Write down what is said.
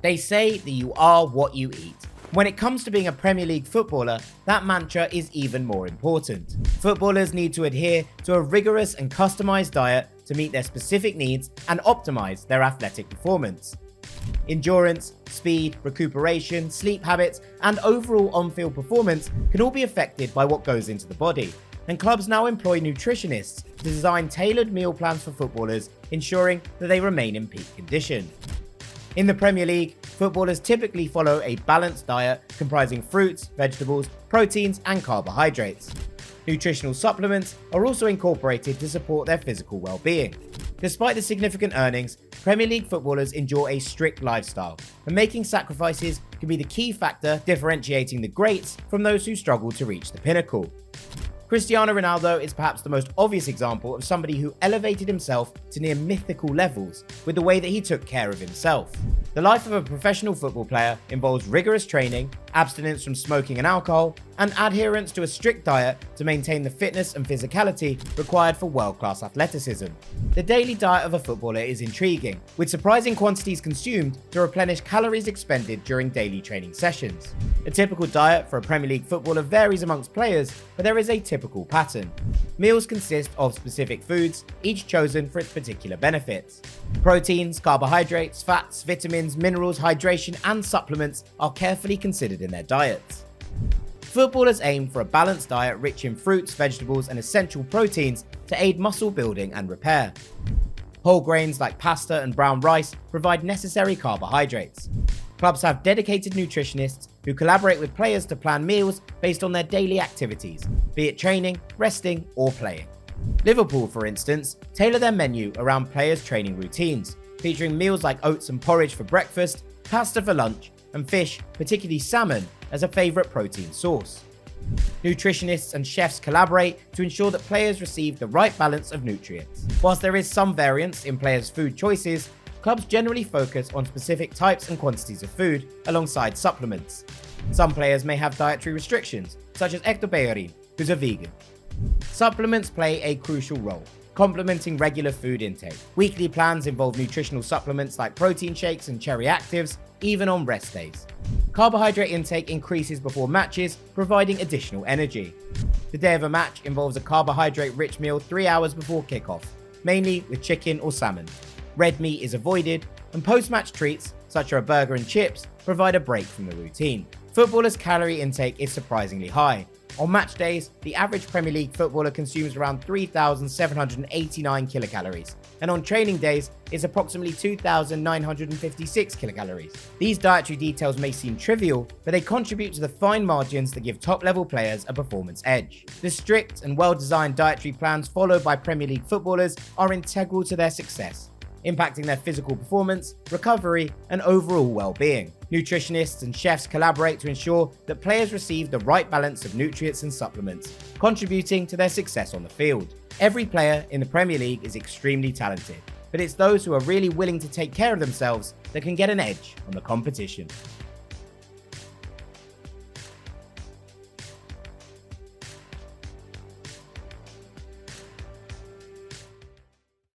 They say that you are what you eat. When it comes to being a Premier League footballer, that mantra is even more important. Footballers need to adhere to a rigorous and customized diet to meet their specific needs and optimize their athletic performance. Endurance, speed, recuperation, sleep habits, and overall on-field performance can all be affected by what goes into the body, and clubs now employ nutritionists to design tailored meal plans for footballers, ensuring that they remain in peak condition. In the Premier League, footballers typically follow a balanced diet comprising fruits, vegetables, proteins, and carbohydrates. Nutritional supplements are also incorporated to support their physical well-being. Despite the significant earnings, Premier League footballers endure a strict lifestyle, and making sacrifices can be the key factor differentiating the greats from those who struggle to reach the pinnacle. Cristiano Ronaldo is perhaps the most obvious example of somebody who elevated himself to near mythical levels with the way that he took care of himself. The life of a professional football player involves rigorous training, abstinence from smoking and alcohol, and adherence to a strict diet to maintain the fitness and physicality required for world-class athleticism. The daily diet of a footballer is intriguing, with surprising quantities consumed to replenish calories expended during daily training sessions. A typical diet for a Premier League footballer varies amongst players, but there is a typical pattern. Meals consist of specific foods, each chosen for its particular benefits. Proteins, carbohydrates, fats, vitamins, minerals, hydration, and supplements are carefully considered in their diets. Footballers aim for a balanced diet rich in fruits, vegetables, and essential proteins to aid muscle building and repair. Whole grains like pasta and brown rice provide necessary carbohydrates. Clubs have dedicated nutritionists who collaborate with players to plan meals based on their daily activities, be it training, resting, or playing. Liverpool, for instance, tailor their menu around players' training routines, featuring meals like oats and porridge for breakfast, pasta for lunch, and fish, particularly salmon, as a favourite protein source. Nutritionists and chefs collaborate to ensure that players receive the right balance of nutrients. Whilst there is some variance in players' food choices, clubs generally focus on specific types and quantities of food alongside supplements. Some players may have dietary restrictions, such as Hector Bellerin, who's a vegan. Supplements play a crucial role, complementing regular food intake. Weekly plans involve nutritional supplements like protein shakes and cherry actives, even on rest days. Carbohydrate intake increases before matches, providing additional energy. The day of a match involves a carbohydrate-rich meal 3 hours before kickoff, mainly with chicken or salmon. Red meat is avoided, and post-match treats, such as a burger and chips, provide a break from the routine. Footballers' calorie intake is surprisingly high. On match days, the average Premier League footballer consumes around 3,789 kilocalories, and on training days, it's approximately 2,956 kilocalories. These dietary details may seem trivial, but they contribute to the fine margins that give top-level players a performance edge. The strict and well-designed dietary plans followed by Premier League footballers are integral to their success, impacting their physical performance, recovery, and overall well-being. Nutritionists and chefs collaborate to ensure that players receive the right balance of nutrients and supplements, contributing to their success on the field. Every player in the Premier League is extremely talented, but it's those who are really willing to take care of themselves that can get an edge on the competition.